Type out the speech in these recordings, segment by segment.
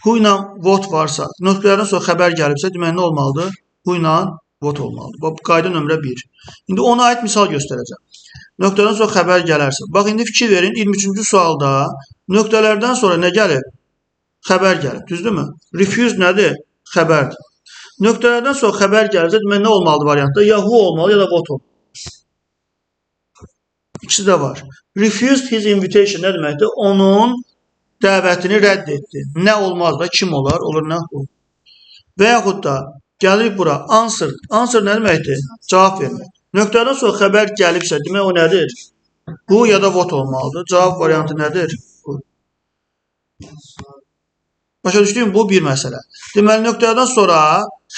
Who ilə what varsa, nöqtələrdən sonra xəbər gəlibsə, deməli nə olmalıdır? Who ilə what olmalıdır. Bu qayda nömrə 1. İndi ona aid misal göstərəcəm. Nöqtədən sonra xəbər gələrsə. Bax, indi fikir verin, 23-cü sualda nöqtələrdən sonra nə gəlib? Xəbər gəlib, düzdürmü? Refuse nədir? Xəbərdir. Nöqtələrdən sonra xəbər gəlirsə, deməli nə olmalıdır variantda? Ya who olmalı, ya da what olmalı. İkisi də var. Refused his invitation nə deməkdir? Onun dəvətini rədd etdi. Nə olmaz da, kim olar? Olur nə? O. Və yaxud da gəlir bura, answer. Answer nə deməkdir? Cavab vermək. Nöqtədən sonra xəbər gəlibsə, demək o nədir? Bu ya da what olmalıdır. Cavab variantı nədir? Bu. Başa düşdüyüm, bu bir məsələ. Deməli, nöqtədən sonra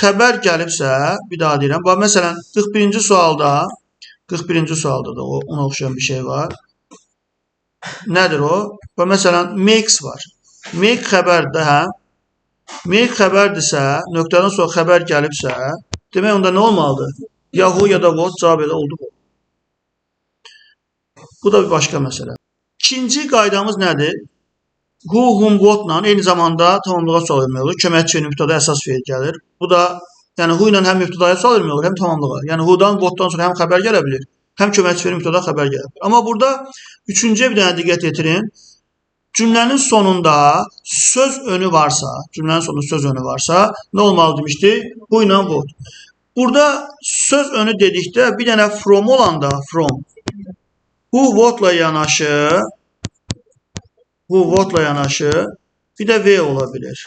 xəbər gəlibsə, bir daha deyirəm. Bax, məsələn, 41-ci sualda da ona oxşayan bir şey var. Nədir o? Və məsələn, makes var. Make xəbərdir, hə? Make xəbərdirsə, nöqtədən sonra xəbər gəlibsə, demək onda nə olmalıdır? Ya who ya da what cavab elə oldu bu. Bu da bir başqa məsələ. İkinci qaydamız nədir? Who, whom, what-la eyni zamanda tamamlığa sual vermək olur. Köməkçi mübtəda əsas feil gəlir. Bu da, yəni who ilə həm mübtədaya sual vermək olur, həm tamamlığa. Yəni who-dan, what-dan sonra həm xəbər gələ bilir, həm köməkçi mübtəda xəbər gələ bilir. Amma burada üçüncüyə bir dənə diqqət yetirin. Cümlənin sonunda söz önü varsa, nə olmalı demişdik? Who ilə what. Burada söz önü dedikdə bir dənə from olanda, from, who, what-la yanaşı, bir də v ola bilir.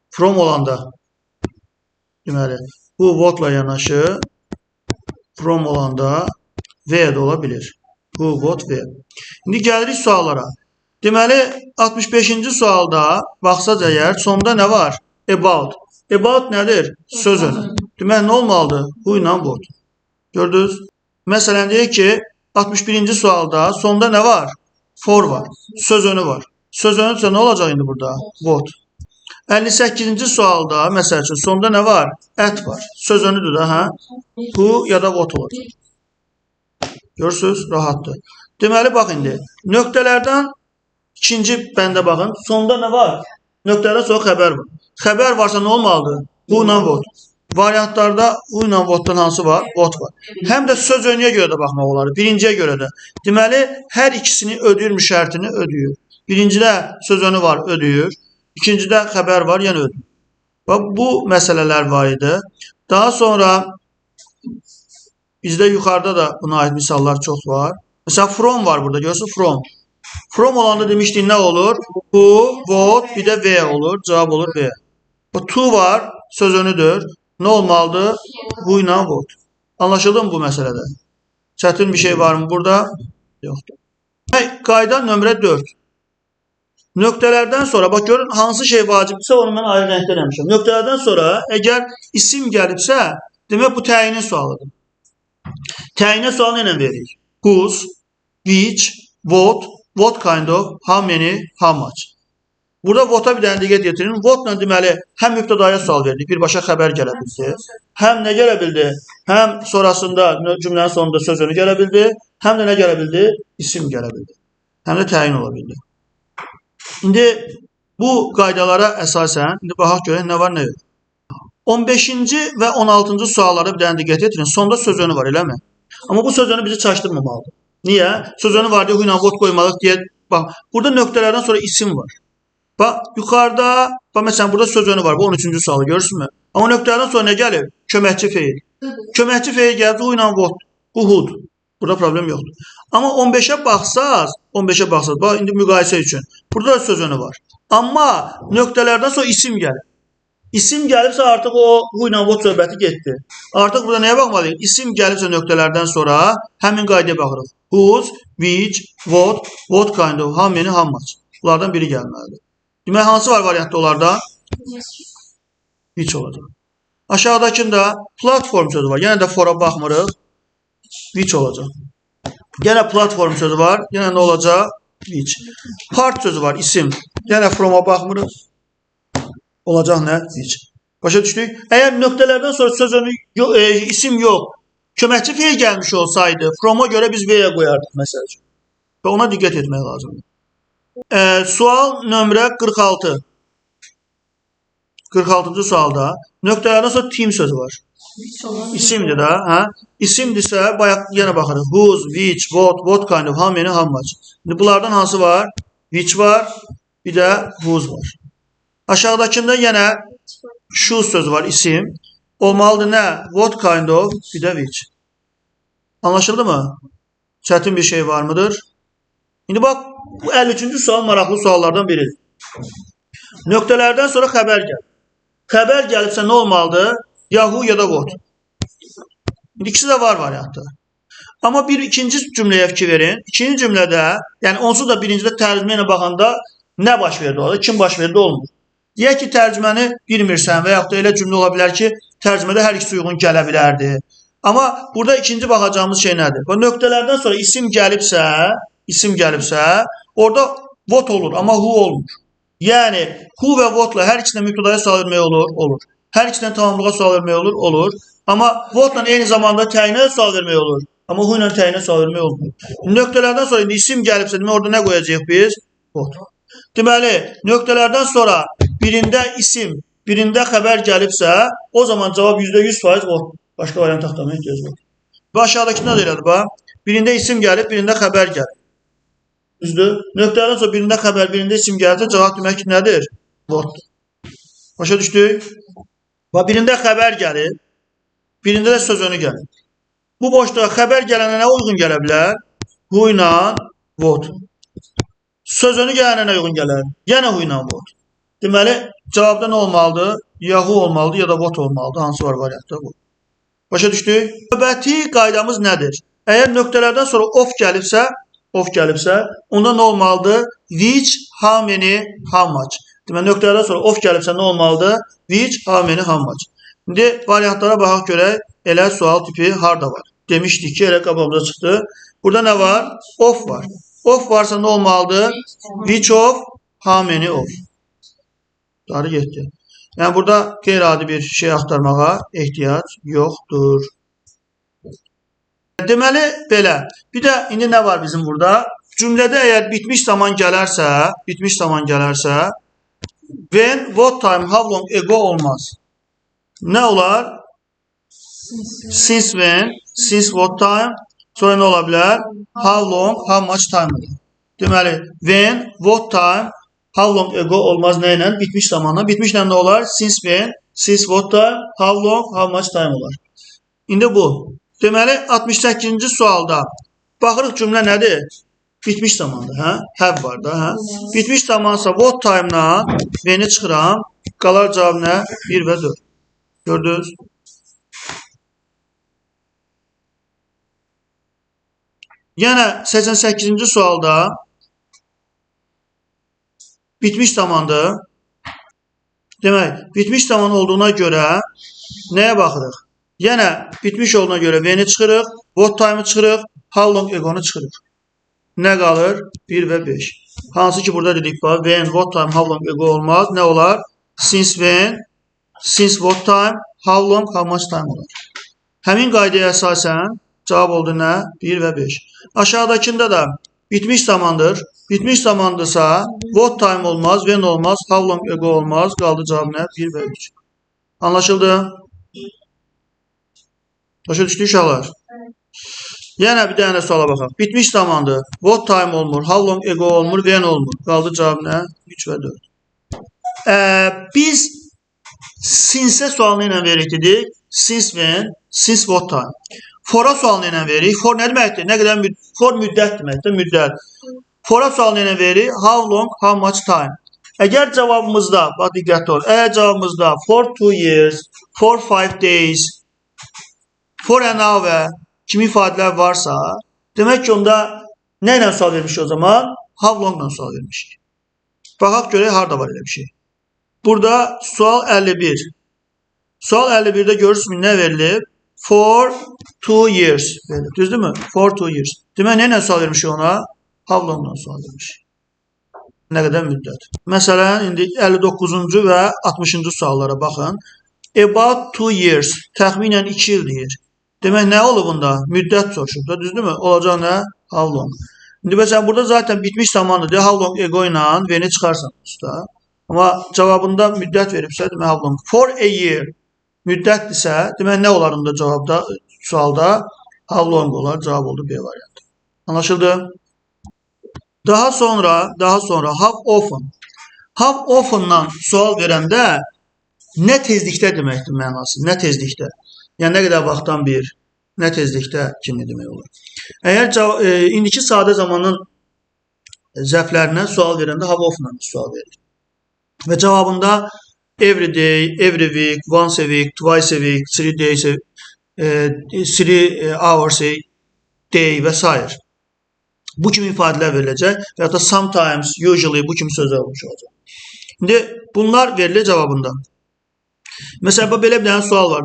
From olanda, deməli, who, what-la yanaşı, from olanda v də ola bilir. Who, what, v. İndi gəlirik suallara. Deməli, 65-ci sualda baxsaq əgər, sonda nə var? About. About nədir? Söz önü. Deməli, nə olmalıdır? Who ilə what. Gördünüz? Məsələn, deyək ki, 61-ci sualda sonda nə var? For var. Söz önü var. Söz önüdürsə nə olacaq indi burada? What. 58-ci sualda, məsəl üçün, sonda nə var? At var. Söz önüdür də, hə? Who ya da what olacaq. Görürsünüz? Rahatdır. Deməli, bax indi, nöqtələrdən ikinci bəndə baxın, sonda nə var? Nöqtələrdən sonra xəbər var. Xəbər varsa nə olmalıdır? Who ilə what. Variantlarda who ilə what-dan hansı var? What var. Həm də söz önüyə görə də baxmaq olar. Birinciyə görə də. Deməli, hər ikisini ödəyir, şərtini ödəyir. Birincidə söz önü var, ödəyir. İkincidə xəbər var, yəni ödəyir. Bax, bu məsələlər var idi. Daha sonra bizdə yuxarıda da buna aid misallar çox var. Məsələn, from var burada, görürsünüz, from. From olanda demişdik, nə olur? Who, what, bir də v olur, cavab olur v. To var, söz önüdür. Nə olmalıdır? Who ilə what. Anlaşıldı mı bu məsələdə? Çətin bir şey var mı burada? Yoxdur. Qayda nömrə 4. Nöqtələrdən sonra, bax görün, hansı şey vacibdirsə, onu mən ayrı rəngdə eləmişəm. Nöqtələrdən sonra, əgər isim gəlibsə, demək bu təyinin sualıdır. Təyinə sual ilə veririk. Whose, which, what kind of, how many, how much. Burada what-a bir dənə diqqət yetirin. What-la deməli, həm mübtədaya sual verdik, birbaşa xəbər gələ bildi. Həm nə gələ bildi? Həm sonrasında, cümlənin sonunda söz önü gələ bildi, həm də nə gələ bildi? İsim gələ bildi. Həm də təyin ola bildi. İndi bu qaydalara əsasən, indi baxaq görək nə var, nə yox. 15-ci və 16-cı suallara bir dənə diqqət yetirin. Sonda söz önü var, eləmi? Amma bu söz önü bizi çaşdırmamalıdır. Niyə? Söz önü var deyə, who ilə what qoymalıq deyə. Bax, burada nöqtələrdən sonra isim var. Bax, yuxarıda, bax, məsələn, burada söz önü var. Bu 13-cü sualı, görürsünüzmü? Amma nöqtələrdən sonra nə gəlir? Köməkçi feil. Köməkçi feil gəldi, who ilə what. Bu who'd. Burada problem yoxdur. Amma 15-ə baxsaz, bax, indi müqayisə üçün. Burada da söz önü var. Amma nöqtələrdən sonra isim gəlir. İsim gəlibsə artıq o who ilə what söhbəti getdi. Artıq burada nəyə baxmalıyıq? İsim gəlibsə nöqtələrdən sonra həmin qaydaya baxırıq. Whose, which, what kind of, how many, how much. Bunlardan biri gəlməlidir. Demək, hansı var variantda onlarda? Which olacaq. Aşağıdakında platform sözü var. Yenə də for'a baxmırıq. Which olacaq. Yenə platform sözü var. Yenə nə olacaq? Which. Part sözü var, isim. Yenə from'a baxmırıq. Olacaq nə? Which. Başa düşdük. Əgər nöqtələrdən sonra söz önü isim yox, köməkçi feil gəlmiş olsaydı, from'a görə biz v-yə qoyardıq məsəl üçün. Və ona diqqət etmək lazımdır. Sual nömrə 46. 46-cı sualda nöqtələrdən sonra team sözü var. İsimdir də, hə? İsimdirsə bayaq yenə baxırıq. Whose, which, what kind of, how many, how much. İndi bunlardan hansı var? Which var, bir də whose var. Aşağıdakında yenə shoes sözü var, isim. Olmalıdır nə? What kind of, bir də which. Anlaşıldı mı? Çətin bir şey var mıdır? İndi bax, bu 53-cü sual maraqlı suallardan biridir. Nöqtələrdən sonra xəbər gəlir. Xəbər gəlibsə nə olmalıdır? Yahoo ya da what. İndi ikisi də var variantı. Amma ikinci cümləyə fikir verin. İkinci cümlədə, yəni onsuz da birincidə tərcümə ilə baxanda nə baş verdi orada? Kim baş verdi olmur. Deyək ki, tərcüməni bilmirsən və yaxud da elə cümlə ola bilər ki, tərcümədə hər ikisi uyğun gələ bilərdi. Amma burada ikinci baxacağımız şey nədir? Bu nöqtələrdən sonra isim gəlibsə, orada what olur, amma who olmur. Yəni, who və what-la hər ikisinə mübtədaya sual vermək olur. Hər ikisinə tamamlığa sual vermək olur. Amma what-la eyni zamanda təyinə sual vermək olur. Amma who ilə təyinə sual vermək olmur. Nöqtələrdən sonra indi isim gəlibsə, demək orada nə qoyacağıq biz? What. Deməli, nöqtələrdən sonra birində isim, birində xəbər gəlibsə, o zaman cavab %100% what. Başqa variant axtarmaya ehtiyac yoxdur. Və aşağıdakı nə deyirlər bax? Birində isim gəlib, birində xəbər gəlib. Düzdür? Nöqtələrdən sonra birində xəbər, birində isim gəlibsə, cavab demək ki, nədir? What. Başa düşdük? Və birində xəbər gəlib, birində də sözünü gəlib. Bu boşluğa xəbər gələnə nə uyğun gələ bilər? Who ilə what. Sözünü gələnə nə uyğun gələr? Yenə who ilə what. Deməli, cavabda nə olmalıdır? Ya who olmalıdır, ya da what olmalıdır. Hansı var variantda bu? Başa düşdük? Növbəti qaydamız nədir? Əgər nöqtələrdən sonra of gəlibsə, onda nə olmalıdır? Which, how many, how much. Deməli, nöqtələrdən sonra of gəlibsə nə olmalıdır? Which, how many, how much. İndi variantlara baxaq görək, elə sual tipi harda var? Demişdik ki, elə qabağımıza çıxdı. Burada nə var? Of var. Of varsa nə olmalıdır? Which of, how many of. Darı getdi. Yəni, burada qeyri-adi bir şey axtarmağa ehtiyac yoxdur. Deməli, belə. Bir də, indi nə var bizim burada? Cümlədə əgər bitmiş zaman gələrsə, when, what time, how long, ago olmaz. Nə olar? Since when, since what time, sonra nə ola bilər? How long, how much time olur. Deməli, when, what time, how long ago olmaz nə ilə? Bitmiş zamanla. Bitmişlə nə olar? Since when, since what time, how long, how much time olar. İndi bu. Deməli, 68-ci sualda baxırıq cümlə nədir? Bitmiş zamanda, hə? Have var da, hə? Bitmiş zamansa what time-la when-i çıxıram. Qalar cavab nə? 1 və 4. Gördünüz? Yenə 88-ci sualda bitmiş zamandır. Demək, bitmiş zaman olduğuna görə nəyə baxırıq? Yenə bitmiş olduğuna görə when-i çıxırıq, what time-ı çıxırıq, how long ago-nu çıxırıq. Nə qalır? 1 və 5. Hansı ki, burada dedik, when, what time, how long ago olmaz. Nə olar? Since when, since what time, how long, how much time olar. Həmin qaydaya əsasən cavab oldu nə? 1 və 5. Aşağıdakında da bitmiş zamandır. Bitmiş zamandırsa what time olmaz, when olmaz, how long ago olmaz. Qaldı cavab nə? 1 və 3. Anlaşıldı? Başa düşdük uşaqlar? Yenə bir dənə suala baxaq. Bitmiş zamandır. What time olmur, how long ago olmur, when olmur. Qaldı cavab nə? 3 və 4. Biz since sualını ilə veririk dedik. Since when, since what time. Fora sualını ilə veririk. For nə deməkdir? Nə qədər for müddət deməkdir, müddət. Fora sualını ilə veririk. How long, how much time. Əgər cavabımızda, bax diqqətli ol. Əgər cavabımızda for 2 years, for 5 days, for an hour kimi ifadələr varsa, demək ki, onda nə ilə sual vermişik o zaman? How long ilə sual vermişik. Baxaq görək, harada var elə bir şey. Burada sual 51. Sual 51-də görürsünüz nə verilib? For 2 years verilib. Düzdür mü? For 2 years. Demək, nə ilə sual vermişik ona? How long ilə sual vermişik. Nə qədər müddət. Məsələn, indi 59-cu və 60-cı suallara baxın. About 2 years. Təxminən 2 il deyir. Demək, nə olub bunda? Müddət soruşub da, düzdür mü? Olacaq nə? How long. İndi mesela burada zaten bitmiş zamanlıdır. How long ago ilə veni çıxarsan usta. Amma cavabında müddət veribsə, demək how long. For a year müddətdirsə, demək nə olar onda cavabda, sualda? How long olar? Cavab oldu B variantı. Anlaşıldı? Daha sonra how often. How often-dan sual verəndə nə tezlikdə deməkdir mənası? Nə tezlikdə? Yəni nə qədər vaxtdan bir, nə tezlikdə kimi demək olur. Əgər indiki sadə zamanın zərflərinə sual verəndə how often sual verir. Və cavabında every day, every week, once a week, twice a week, 3 days, 3 hours a day və s. Bu kimi ifadələr veriləcək və ya da sometimes, usually bu kimi sözlər olmuş olacaq. İndi bunlar verilir cavabında. Məsələn, belə bir dənə sual var.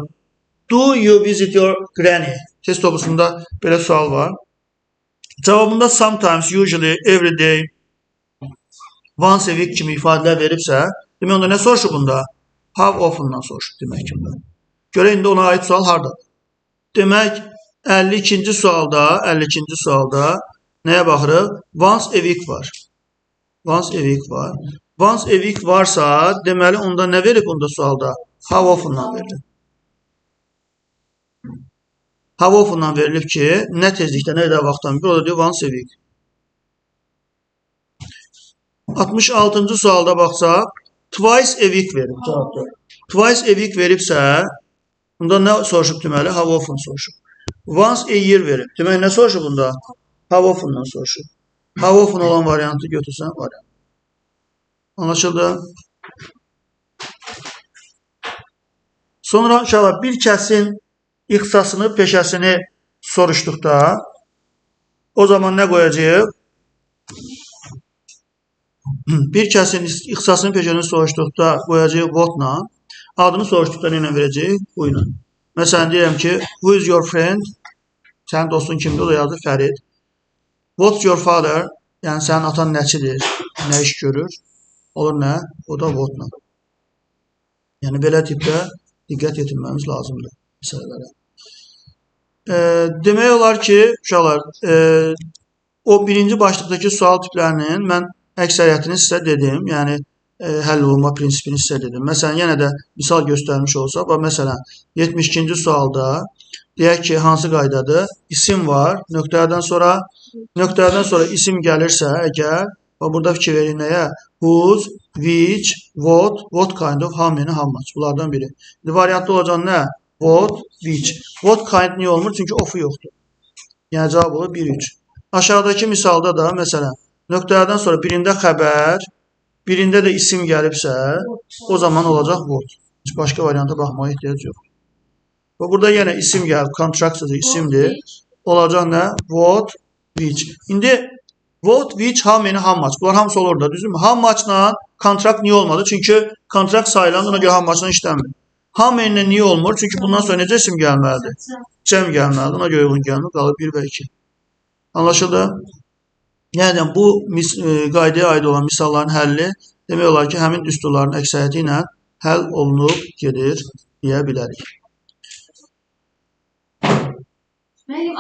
Do you visit your granny? Test toplusunda belə sual var. Cavabında sometimes, usually, every day, once a week kimi ifadələr veribsə, demək onda nə soruşub bunda? How often-dan soruşub demək ki bunda. Görə indi ona aid sual hardadır? Demək 52-ci sualda nəyə baxırıq? Once a week var. Once a week var. Once a week varsa, deməli onda nə verib onda sualda? How often-dan verilib. How often-dan verilib ki, nə tezlikdə, nə qədər vaxtdan bir, o da diyor once a week. 66-cı sualda baxsaq, twice a week verib cavabda. Twice a week veribsə, bunda nə soruşub deməli? How often soruşub. Once a year verib. Demək nə soruşub bunda? How often-dan soruşub. How often olan variantı götürsən variant. Anlaşıldı? Sonra uşaqlar bir kəsin ixtisasını, peşəsini soruşduqda o zaman nə qoyacağıq? Bir kəsin ixtisasını, peşəsini soruşduqda qoyacağıq what-la. Adını soruşduqda nə ilə verəcəyik? Bu ilə. Məsələn, deyirəm ki, who is your friend? Sənin dostun kimdir? O da yazır Fərid. What's your father? Yəni sənin atan nəçidir? Nə iş görür? Olur nə? O da what-la. Yəni belə tipdə diqqət yetirməmiz lazımdır məsələlərə. Demək olar ki, uşaqlar, o birinci başlıqdakı sual tiplərinin mən əksəriyyətini sizə dedim. Yəni həll olunma prinsipini sizə dedim. Məsələn, yenə də misal göstərmiş olsa, məsələn, 72-ci sualda deyək ki, hansı qaydadır? İsim var, nöqtədən sonra isim gəlirsə, əgər, burada fikir verin nəyə? Whose, which, what kind of, how many, how much. Bunlardan biri. Variantda olacaq nə? What, which. What kind niyə olmur? Çünki of-u yoxdur. Yəni cavab olur 1-3. Aşağıdakı misalda da, məsələn, nöqtələrdən sonra birində xəbər, birində də isim gəlibsə, o zaman olacaq what. Heç başqa varianta baxmağa ehtiyac yoxdur. Və burada yenə isim gəlib, contract sözü isimdir. Olacaq nə? What, which. İndi what, which, how many, how much. Bunlar hamısı olur da, düzdürmü? How much-la kontrakt niyə olmadı? Çünki kontrakt sayılan, ona görə how much-la işləmir. How many-lə niyə olmur? Çünki bundan sonra necə isim gəlməlidir? Cəm gəlməlidir. Ona görə uyğun gəlmir. Qalır 1 və 2. Anlaşıldı? Yəni, bu qaydaya aid olan misalların həlli demək olar ki, həmin düsturların əksəriyyəti ilə həll olunub gedir deyə bilərik.